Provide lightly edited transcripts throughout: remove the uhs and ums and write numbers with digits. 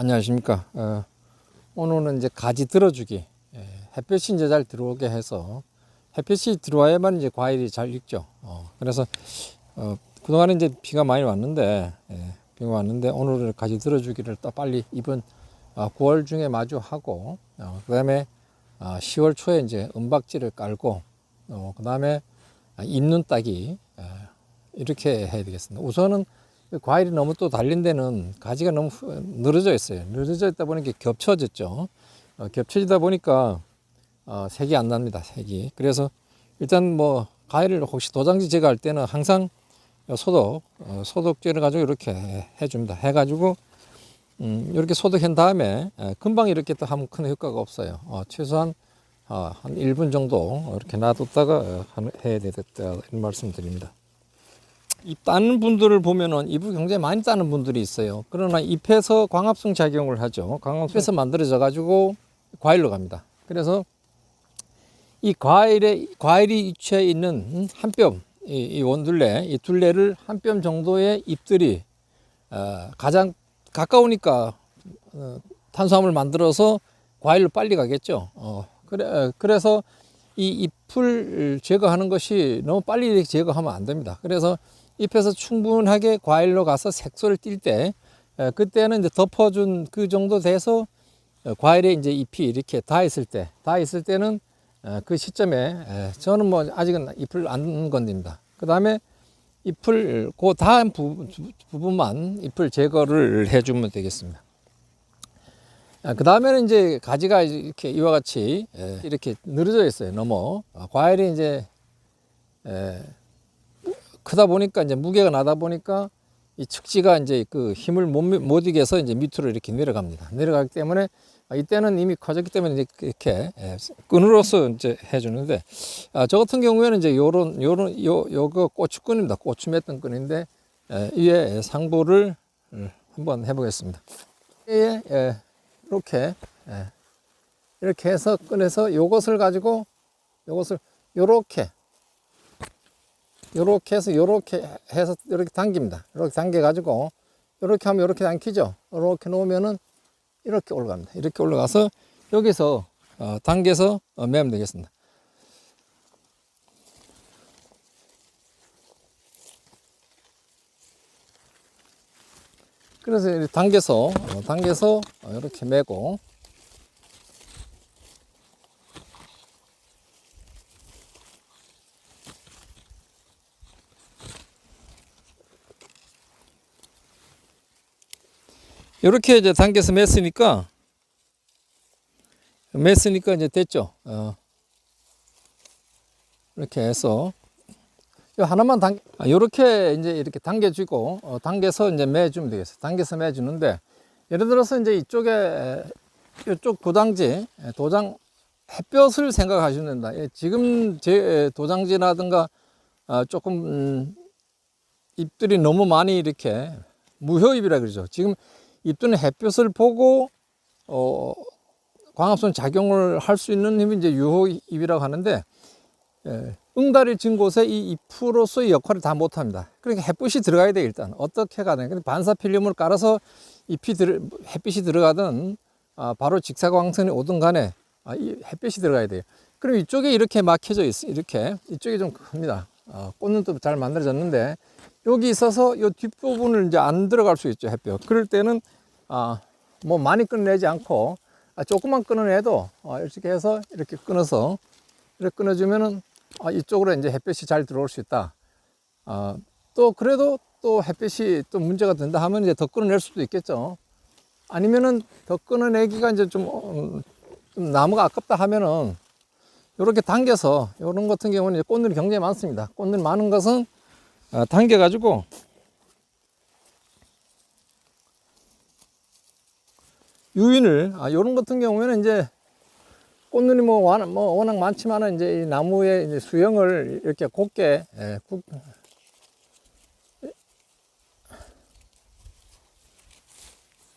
안녕하십니까. 오늘은 이제 가지 들어주기. 햇볕이 이제 잘 들어오게 해서 햇볕이 들어와야만 이제 과일이 잘 익죠. 그래서 그동안에 이제 비가 많이 왔는데 비가 왔는데 오늘 가지 들어주기를 또 빨리 이번 9월 중에 마주 하고 그다음에 10월 초에 이제 은박지를 깔고 그다음에 잎눈 따기 이렇게 해야 되겠습니다. 우선은 과일이 너무 또 달린 데는 가지가 너무 늘어져 있어요. 늘어져 있다 보니까 겹쳐졌죠. 겹쳐지다 보니까 색이 안 납니다. 색이. 그래서 일단 뭐 과일을 혹시 도장지 제거할 때는 항상 소독제를 가지고 이렇게 해줍니다. 해가지고 이렇게 소독한 다음에 금방 이렇게 또 하면 큰 효과가 없어요. 최소한 한 1분 정도 이렇게 놔뒀다가 해야 되겠다 이런 말씀 드립니다. 잎 따는 분들을 보면은 잎을 굉장히 많이 따는 분들이 있어요. 그러나 잎에서 광합성 작용을 하죠. 광합성에서 만들어져 가지고 과일로 갑니다. 그래서 이 과일이 위치해 있는 한 뼘, 이 원둘레, 이 둘레를 한 뼘 정도의 잎들이 가장 가까우니까 탄수화물 만들어서 과일로 빨리 가겠죠. 그래서 이 잎을 제거하는 것이 너무 빨리 제거하면 안 됩니다. 그래서 잎에서 충분하게 과일로 가서 색소를 띌 때, 그때는 이제 덮어준 그 정도 돼서 과일에 이제 잎이 이렇게 다 있을 때는 그 시점에 저는 뭐 아직은 잎을 안 건립니다. 그 다음에 잎을 그 다음 부분만 잎을 제거를 해주면 되겠습니다. 그 다음에는 이제 가지가 이렇게 이와 같이 이렇게 늘어져 있어요. 너무 과일이 이제 크다 보니까 이제 무게가 나다 보니까 이 측지가 이제 그 힘을 못 이겨서 이제 밑으로 이렇게 내려갑니다. 내려가기 때문에 이때는 이미 커졌기 때문에 이렇게 끈으로서 이제 해주는데 저 같은 경우에는 이제 요거 고추끈입니다. 고추 맺던 끈인데 위에 상부를 한번 해보겠습니다. 이렇게 해서 꺼내서 요것을 가지고 요것을 요렇게 해서 요렇게 해서 이렇게 당깁니다. 이렇게 당겨 가지고 요렇게 하면 요렇게 당기죠. 요렇게 놓으면은 이렇게 올라갑니다. 이렇게 올라가서 여기서 당겨서 매면 되겠습니다. 그래서 이렇게 당겨서 이렇게 매고 이렇게 이제 당겨서 맸으니까 이제 됐죠. 이렇게 해서 하나만 이렇게 이제 이렇게 당겨주고 당겨서 이제 매주면 되겠어요. 당겨서 매주는데 예를 들어서 이제 이쪽 도장 햇볕을 생각하시면 된다. 지금 제 도장지라든가 조금 잎들이 너무 많이 이렇게 무효잎이라 그러죠. 지금 잎들은 햇볕을 보고 광합성 작용을 할 수 있는 잎이 이제 유효잎이라고 하는데 응달이 진 곳에 이 잎으로서의 역할을 다 못합니다. 그러니까 햇빛이 들어가야 돼. 일단 어떻게 가든 반사 필름을 깔아서 햇빛이 들어가든 바로 직사광선이 오든 간에 이 햇빛이 들어가야 돼요. 그럼 이쪽에 이렇게 막혀져 있어. 이렇게 이쪽이 좀 큽니다. 꽃은 또 잘 만들어졌는데 여기 있어서 이 뒷부분을 이제 안 들어갈 수 있죠. 햇볕. 그럴 때는 뭐 많이 끊어내지 않고 조금만 끊어내도 이렇게 해서 이렇게 끊어서 이렇게 끊어주면은 이쪽으로 이제 햇볕이 잘 들어올 수 있다. 또 그래도 또 햇빛이 또 문제가 된다 하면 이제 더 끊어낼 수도 있겠죠. 아니면은 더 끊어내기가 이제 좀 나무가 아깝다 하면은 이렇게 당겨서 이런 같은 경우는 이제 꽃들이 굉장히 많습니다. 꽃들이 많은 것은 당겨가지고 유인을 이런 같은 경우에는 이제 꽃눈이 워낙 많지만은 이제 이 나무의 이제 수영을 이렇게 곱게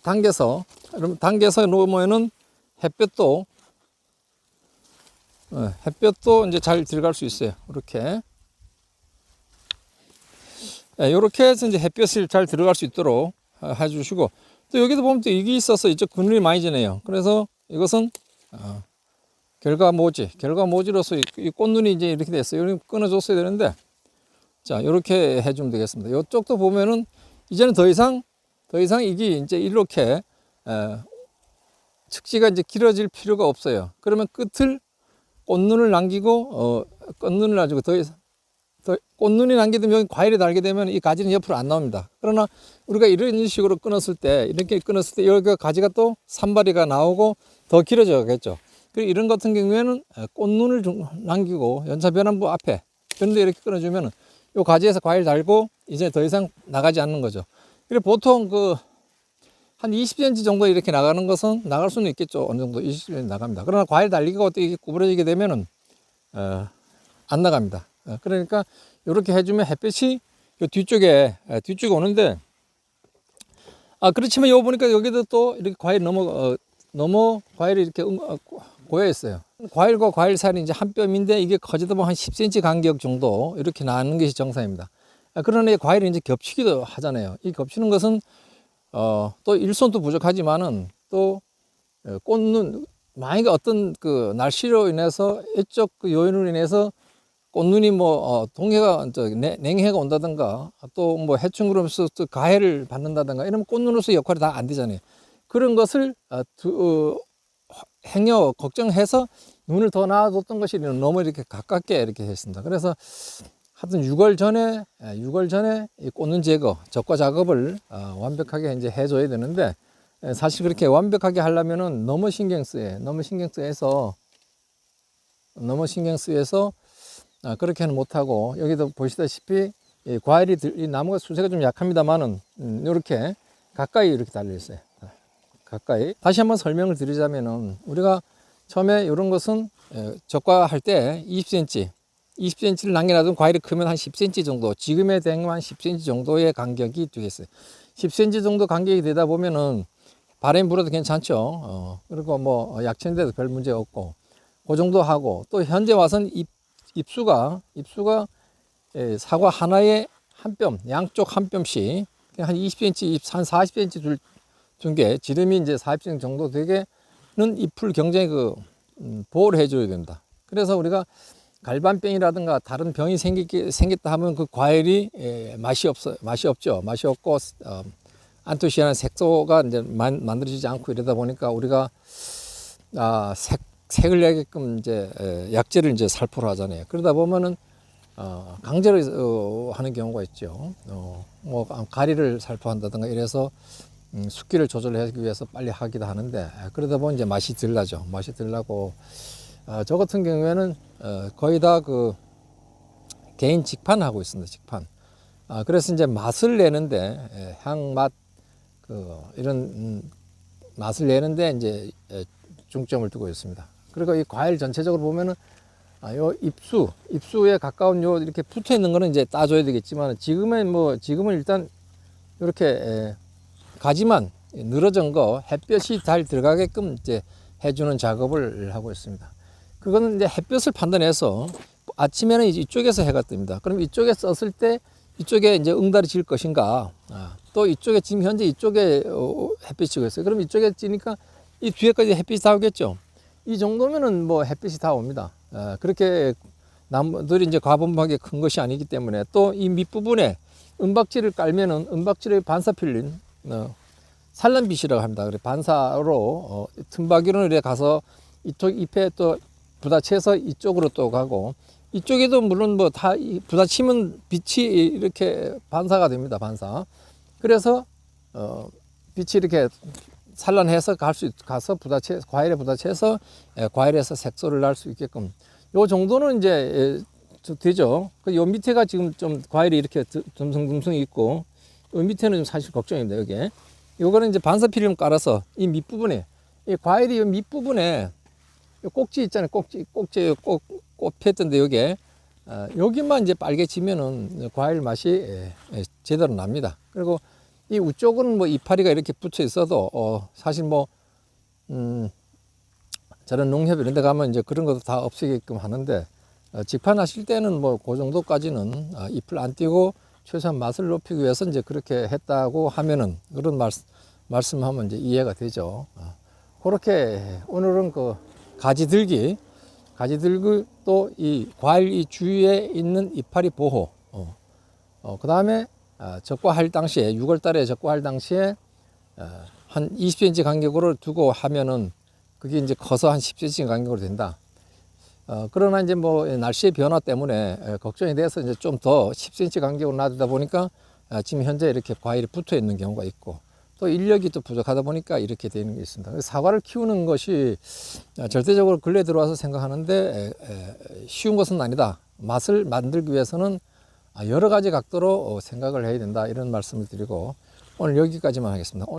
당겨서 놓으면은 햇볕도 이제 잘 들어갈 수 있어요. 이렇게 이렇게 해서 이제 햇볕을 잘 들어갈 수 있도록 해주시고 또 여기도 보면 또 이게 있어서 이쪽 그늘이 많이 지네요. 그래서 이것은 결과모지로서 이 꽃눈이 이제 이렇게 됐어요. 이렇게 끊어줬어야 되는데, 자, 이렇게 해주면 되겠습니다. 이쪽도 보면은 이제는 더 이상 이게 이제 이렇게 측지가 이제 길어질 필요가 없어요. 그러면 끝을 꽃눈을 남기고 꽃눈을 놔주고 더 꽃눈이 남기면 여기 과일이 달게 되면 이 가지는 옆으로 안 나옵니다. 그러나 우리가 이런 식으로 끊었을 때, 이렇게 끊었을 때 여기 가지가 또 산발이가 나오고 더 길어져겠죠. 그리고 이런 같은 경우에는 꽃눈을 남기고 연차 변환부 앞에 그런데 이렇게 끊어주면 이 가지에서 과일 달고 이제 더 이상 나가지 않는 거죠. 그리고 보통 한 20cm 정도 이렇게 나가는 것은 나갈 수는 있겠죠. 어느 정도 20cm 나갑니다. 그러나 과일 달리기가 또 이게 구부러지게 되면은 안 나갑니다. 그러니까 이렇게 해주면 햇빛이 뒤쪽에 오는데, 그렇지만 요 보니까 여기도 또 이렇게 과일 넘어 과일이 이렇게 고여 있어요. 과일과 과일 사이는 이제 한 뼘인데 이게 커지다 보면 한 10cm 간격 정도 이렇게 나는 것이 정상입니다. 그러나 과일이 이제 겹치기도 하잖아요. 이 겹치는 것은 또 일손도 부족하지만은 또 꽃눈, 만약에 어떤 그 날씨로 인해서 이쪽 그 요인으로 인해서 꽃눈이 동해가 냉해가 온다든가 또 뭐 해충으로서 또 가해를 받는다든가 이러면 꽃눈으로서 역할이 다 안 되잖아요. 그런 것을 행여 걱정해서 눈을 더 놔뒀던 것이 너무 이렇게 가깝게 이렇게 했습니다. 그래서 하여튼 6월 전에 이 꽃눈 제거, 적과 작업을 완벽하게 이제 해줘야 되는데, 사실 그렇게 완벽하게 하려면은 너무 신경 쓰여서 그렇게는 못하고, 여기도 보시다시피 이 과일이 이 나무가 수세가 좀 약합니다만은 이렇게 가까이 이렇게 달려 있어요. 가까이. 다시 한번 설명을 드리자면은 우리가 처음에 이런 것은 적과할 때 20cm를 남겨놔둔 과일이 크면 한 10cm 정도, 지금에 대한 한 10cm 정도의 간격이 되겠어요. 10cm 정도 간격이 되다 보면은 바람이 불어도 괜찮죠. 그리고 뭐 약천인데도 별 문제 없고, 그 정도 하고, 또 현재 와서는 입수가 사과 하나에 한 뼘, 양쪽 한 뼘씩 한 20cm, 한 40cm 준 게 지름이 이제 40cm 정도 되게는 잎을 굉장히 보호를 해줘야 된다. 그래서 우리가 갈반병이라든가 다른 병이 생겼다 하면 그 과일이 맛이 없죠. 맛이 없고 안토시아닌 색소가 이제 만들어지지 않고 이러다 보니까 우리가 색을 내게끔 이제 약재를 이제 살포를 하잖아요. 그러다 보면은 강제로 하는 경우가 있죠. 뭐 가리를 살포한다든가 이래서 습기를 조절하기 위해서 빨리 하기도 하는데, 그러다 보면 이제 맛이 덜 나죠. 맛이 덜 나고, 저 같은 경우에는 거의 다 개인 직판 하고 있습니다. 직판. 그래서 이제 맛을 내는데 향, 맛, 이런 맛을 내는데 이제 중점을 두고 있습니다. 그리고 이 과일 전체적으로 보면은 요 입수에 가까운 요 이렇게 붙어 있는 거는 이제 따줘야 되겠지만, 지금은 일단 이렇게 가지만 늘어진 거 햇볕이 잘 들어가게끔 이제 해주는 작업을 하고 있습니다. 그거는 이제 햇볕을 판단해서 아침에는 이쪽에서 해가 뜹니다. 그럼 이쪽에 썼을 때 이쪽에 이제 응달이 질 것인가, 또 이쪽에 지금 현재 이쪽에 햇빛이 지고 있어요. 그럼 이쪽에 지니까 이 뒤에까지 햇빛이 다 오겠죠. 이 정도면은 뭐 햇빛이 다 옵니다. 그렇게 나무들이 이제 과분하게 큰 것이 아니기 때문에, 또 이 밑부분에 은박지를 깔면은 은박지를 반사 필름 산란빛이라고 합니다. 그래 반사로 틈바귀로 이렇게 가서 이쪽 잎에 또 부딪혀서 이쪽으로 또 가고, 이쪽에도 물론 뭐 다 부딪히면 빛이 이렇게 반사가 됩니다. 반사. 그래서 빛이 이렇게 산란해서 가서 과일에 부딪혀서 과일에서 색소를 날 수 있게끔, 요 정도는 이제 되죠. 요 밑에가 지금 좀 과일이 이렇게 듬성듬성 있고, 요 밑에는 좀 사실 걱정입니다. 여기 요거는 이제 반사 필름 깔아서 이 밑부분에, 이 과일이 요 밑부분에 요 꼭지 있잖아요. 꼭지 꼽혔던데 요게 여기만 이제 빨개지면은 과일 맛이 제대로 납니다. 그리고 이 우쪽은 뭐 이파리가 이렇게 붙어 있어도 사실 뭐 저런 농협 이런 데 가면 이제 그런 것도 다 없애게끔 하는데, 직판하실 때는 뭐 그 정도까지는 잎을 안 띄고 최소한 맛을 높이기 위해서 이제 그렇게 했다고 하면은, 그런 말씀하면 이제 이해가 되죠. 그렇게 오늘은 그 가지 들기 또 이 과일 이 주위에 있는 이파리 보호, 그 다음에 적과할 당시에 6월 달에 적과할 당시에 한 20cm 간격으로 두고 하면은 그게 이제 커서 한 10cm 간격으로 된다. 그러나 이제 뭐 날씨의 변화 때문에 걱정이 돼서 이제 좀 더 10cm 간격으로 놔두다 보니까 지금 현재 이렇게 과일이 붙어 있는 경우가 있고 또 인력이 또 부족하다 보니까 이렇게 되는 게 있습니다. 사과를 키우는 것이 절대적으로 근래 들어와서 생각하는데 쉬운 것은 아니다. 맛을 만들기 위해서는 여러 가지 각도로 생각을 해야 된다. 이런 말씀을 드리고 오늘 여기까지만 하겠습니다.